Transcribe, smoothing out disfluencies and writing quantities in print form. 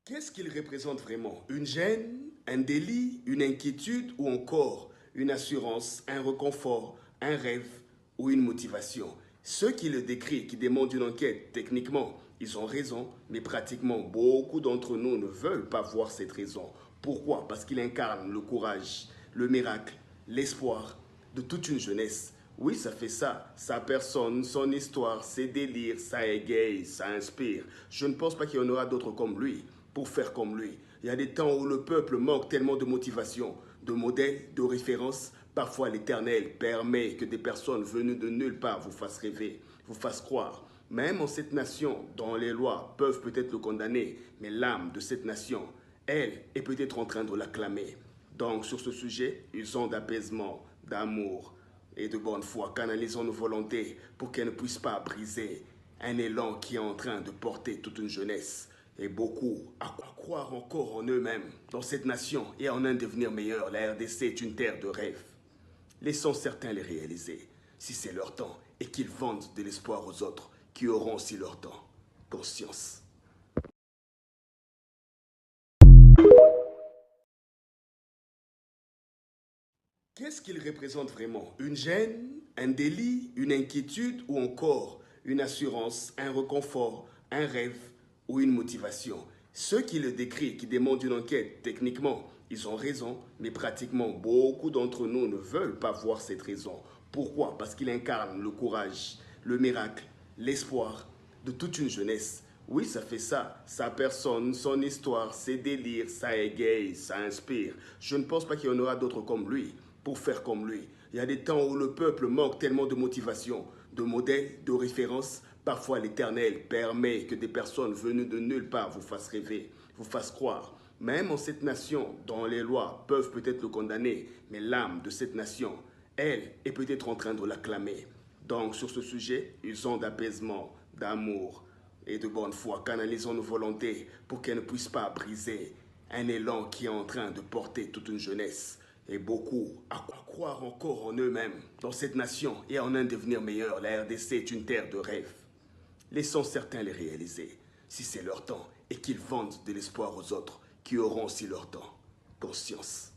Qu'est-ce qu'il représente vraiment? Une gêne, un délit, une inquiétude ou encore une assurance, un réconfort, un rêve ou une motivation? Ceux qui le décrivent, qui demandent une enquête, techniquement, ils ont raison, mais pratiquement beaucoup d'entre nous ne veulent pas voir cette raison. Pourquoi? Parce qu'il incarne le courage, le miracle, l'espoir de toute une jeunesse. Oui, ça fait ça. Sa personne, son histoire, ses délires, ça égaye, ça inspire. Je ne pense pas qu'il y en aura d'autres comme lui, pour faire comme lui. Il y a des temps où le peuple manque tellement de motivation, de modèles, de références. Parfois, l'Éternel permet que des personnes venues de nulle part vous fassent rêver, vous fassent croire. Même en cette nation, dont les lois peuvent peut-être le condamner, mais l'âme de cette nation, elle, est peut-être en train de l'acclamer. Donc, sur ce sujet, usons d'apaisement, d'amour et de bonne foi. Canalisons nos volontés pour qu'elles ne puissent pas briser un élan qui est en train de porter toute une jeunesse et beaucoup à croire encore en eux-mêmes, dans cette nation et en un devenir meilleur. La RDC est une terre de rêves. Laissons certains les réaliser, si c'est leur temps, et qu'ils vendent de l'espoir aux autres, qui auront aussi leur temps. Conscience. Qu'est-ce qu'il représente vraiment? Une gêne, un délit, une inquiétude ou encore une assurance, un réconfort, un rêve ou une motivation? Ceux qui le décrivent, qui demandent une enquête, techniquement, ils ont raison, mais pratiquement beaucoup d'entre nous ne veulent pas voir cette raison. Pourquoi? Parce qu'il incarne le courage, le miracle, l'espoir de toute une jeunesse. Oui, ça fait ça. Sa personne, son histoire, ses délires, ça égaye, ça inspire. Je ne pense pas qu'il y en aura d'autres comme lui, pour faire comme lui. Il y a des temps où le peuple manque tellement de motivation, de modèles, de références. Parfois, l'Éternel permet que des personnes venues de nulle part vous fassent rêver, vous fassent croire. Même en cette nation, dont les lois peuvent peut-être le condamner, mais l'âme de cette nation, elle, est peut-être en train de l'acclamer. Donc, sur ce sujet, usons d'apaisement, d'amour et de bonne foi. Canalisons nos volontés pour qu'elles ne puissent pas briser un élan qui est en train de porter toute une jeunesse et beaucoup à croire encore en eux-mêmes, dans cette nation et en un devenir meilleur. La RDC est une terre de rêves. Laissons certains les réaliser, si c'est leur temps, et qu'ils vendent de l'espoir aux autres, qui auront aussi leur temps. Conscience.